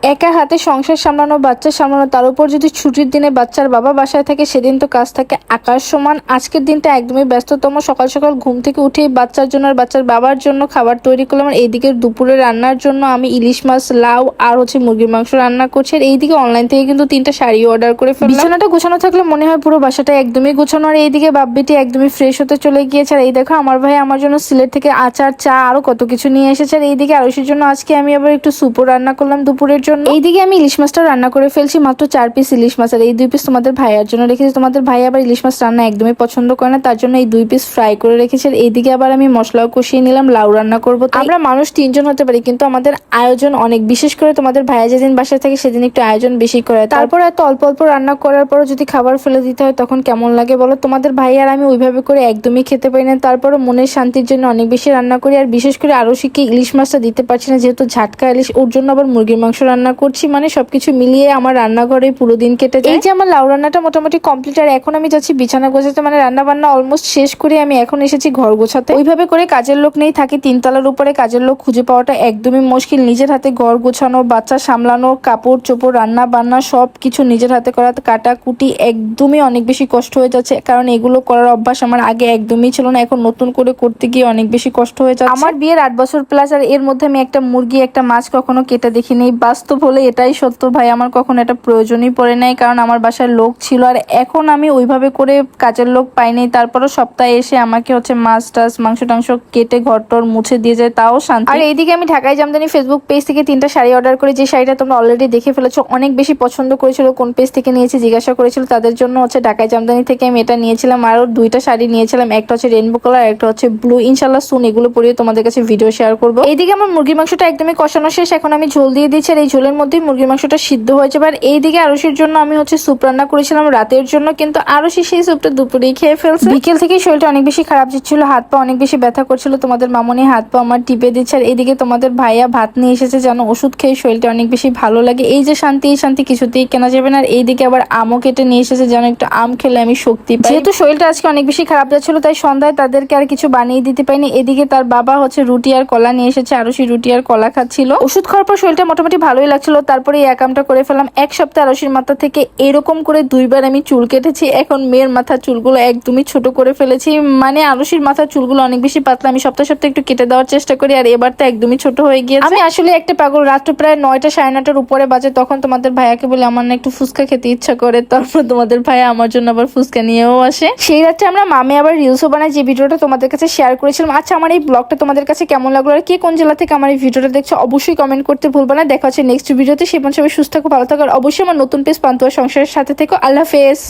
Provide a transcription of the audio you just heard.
একা হাতে সংসার সামলানো, বাচ্চা সামলানো, তার উপর যদি ছুটির দিনে বাচ্চার বাবা বাসায় থাকে সেদিন তো কাজ থাকে আকাশ সমান। আজকের দিনটা একদমই ব্যস্ততম। সকাল সকাল ঘুম থেকে উঠেই বাচ্চার জন্য আর বাচ্চার বাবার জন্য খাবার তৈরি করলাম। আর এইদিকে দুপুরে রান্নার জন্য আমি ইলিশ মাছ, লাউ আর মুরগির মাংস রান্না করছি। আর এইদিকে অনলাইন থেকে কিন্তু 3টা শাড়ি অর্ডার করে ফেললাম। বিছানাটা গোছানো থাকলে মনে হয় পুরো বাসাটা একদমই গোছানো। আর এইদিকে বাব্বিটি একদমই ফ্রেশ হতে চলে গিয়েছে। আর এই দেখো আমার ভাই আমার জন্য সিলেট থেকে আচার, চা আরো কত কিছু নিয়ে এসেছে। আর এইদিকে আরুষির জন্য আজকে আমি আবার একটু সুপও রান্না করলাম দুপুরের জন্য। এইদিকে আমি ইলিশ মাছটা রান্না করে ফেলছি, মাত্র 4 পিস ইলিশ মাছ। আর এই 2 পিস তোমাদের ভাইয়ার জন্য রেখেছি। তোমাদের ভাই আবার ইলিশ মাছ রান্না একদমই পছন্দ করে না, তার জন্য এই 2 পিস ফ্রাই করে রেখেছি। আর এইদিকে আবার আমি মশলাও কষিয়ে নিলাম, লাউ রান্না করবো। আমরা মানুষ 3 জন হতে পারি, কিন্তু আমাদের আয়োজন অনেক। বিশেষ করে তোমাদের ভাইয়া যেদিন বাসায় থাকে সেদিন একটু আয়োজন বেশি করে। তারপর এত অল্প অল্প রান্না করার পর যদি খাবার ফেলে দিতে হয় তখন কেমন লাগে বলো? তোমাদের ভাই আর আমি ওইভাবে করে একদমই খেতে পারি না। তারপরও মনের শান্তির জন্য অনেক বেশি রান্না করি। আর বিশেষ করে আরুষিকে ইলিশ মাছটা দিতে পারছি না, যেহেতু ঝাটকা ইলিশ, ওর জন্য আবার মুরগির মাংস রান্না করছি। মানে সবকিছু মিলিয়ে আমার রান্নাঘরে পুরো দিন কেটে যায়। এই যে আমার লাউ রান্নাটা মোটামুটি কমপ্লিট। আর এখন আমি যাচ্ছি বিছানা গোছাতে, মানে রান্না বান্না অলমোস্ট শেষ করে আমি এখন এসেছি ঘর গোছাতে। ওইভাবে করে কাজের লোক নেই, থাকি 3 তলার উপরে। কাজের লোক খুঁজে পাওয়াটা একদমই মুশকিল। নিজের হাতে ঘর গোছানো, বাচ্চা সামলানো, কাপড় চোপড়, রান্না বান্না সবকিছু নিজের হাতে করা, কাটাকুটি একদমই অনেক বেশি কষ্ট হয়ে যাচ্ছে। কারণ এগুলো করার অভ্যাস আমার আগে একদমই ছিল না, এখন নতুন করে করতে গিয়ে অনেক বেশি কষ্ট হয়ে যাচ্ছে। আমার বিয়ের 8 বছর প্লাস, আর এর মধ্যে আমি একটা মুরগি, একটা মাছ কখনো কেটে দেখিনি। বাস্তব হলে এটাই সত্য ভাই, আমার কখনো এটা প্রয়োজনই পড়ে নাই, কারণ আমার বাসায় লোক ছিল। আর এখন আমি ওইভাবে করে কাজের লোক পাইনি, তারপরও সপ্তাহে এসে আমাকে মাছ টাছ, মাংস টাংস কেটে ঘর টর মুছে দিয়ে যায়, তাও শান্তি। আর এইদিকে আমি ঢাকায় জামদানি ফেসবুক পেজ থেকে 3টা শাড়ি অর্ডার করি, যে শাড়িটা তোমরা অলরেডি দেখে ফেলেছো। অনেক বেশি পছন্দ করেছিল, কোন পেজ থেকে নিয়েছি জিজ্ঞাসা করেছিল, তাদের জন্য ঢাকায় জামদানি থেকে আমি এটা নিয়েছিলাম। আরও 2টা শাড়ি নিয়েছিলাম, একটা রেইনবো কালার, একটা ব্লু। ইনশাল্লাহ সুন এগুলো পরিয়ে তোমাদের কাছে ভিডিও শেয়ার করবো। এইদিকে আমার মুরগির মাংসটা একদমই কষানো শেষ, এখন আমি ঝোল দিয়ে দিচ্ছি। আর এই ঝোলের মধ্যেই মুরগির মাংসটা সিদ্ধ হয়ে যাবে। আর এইদিকে আরুষির জন্য আমি স্যুপ রান্না করেছিলাম রাতের জন্য, কিন্তু আরুষি সেই স্যুপটা দুপুরেই খেয়ে ফেলছে। বিকেল থেকে শরীরটা অনেক বেশি খারাপ যাচ্ছিল, হাত পা অনেক বেশি ব্যথা করছিল। তোমাদের মামনি হাত পা আমার টিপে দিচ্ছে। আর এইদিকে তোমাদের ভাইয়া ভাত নিয়ে এসেছে, যেন ওষুধ খেয়ে শরীরটা অনেক বেশি ভালো লাগে। এই যে শান্তি, এই শান্তি কিছুতেই কেনা যাবে না। আর এইদিকে আবার আমও কেটে নিয়ে এসেছে, যেন একটু আম খেলে আমি শক্তি পাই। যেহেতু শরীরটা আজকে অনেক বেশি খারাপ যাচ্ছিল, তাই সন্ধ্যায় তাদেরকে আর কিছু বানিয়ে দিতে পারিনি। এদিকে তার বাবা রুটি আর কলা নিয়ে এসেছে, আরুষি রুটি আর কলা খাচ্ছিল। ওষুধ খাওয়ার পর শরীরটা মোটামুটি ভালোই লাগছিল। তারপরে এই একামটা করে ফেলাম। 1 সপ্তাহে আরুষির মাথা থেকে এরকম করে 2বার আমি চুল কেটেছি। এখন মেয়ের মাথার চুলগুলো একদমই ছোট করে ফেলেছি। মানে আরুষির মাথার চুলগুলো অনেক বেশি পাতলা, আমি সপ্তাহে সপ্তাহে একটু কেটে দেওয়ার চেষ্টা করি। আর এবার তো একদমই ছোট হয়ে গিয়েছে। আমি আসলে একটা পাগল। রাত্র প্রায় 9টা 9:30টার উপরে বাজে, তখন তোমাদের ভাইয়াকে বলে আমার না একটু ফুচকা খেতে ইচ্ছা করে। তারপর তোমাদের ভাইয়া আমার জন্য আবার ফুচকা নিয়েও আসে। সেই রাত্রে আমরা মামে আবার রিলসও বানাই, যে ভিডিওটা তোমাদের কাছে শেয়ার করেছিলাম। আচ্ছা, আমার এই ব্লগটা তোমাদের কাছে কেমন লাগলো, আর কে কোন জেলা থেকে আমার এই ভিডিওটা দেখছো অবশ্যই কমেন্ট করতে ভুলবে না। দেখা হচ্ছে নেক্সট ভিডিওতে। সে পর্যন্ত সবাই সুস্থ থাকো, ভালো থাকো। আর অবশ্যই আমার নতুন পেজ পান্তুয়া সংসারের সাথে থেকো। আল্লাহ হাফেজ।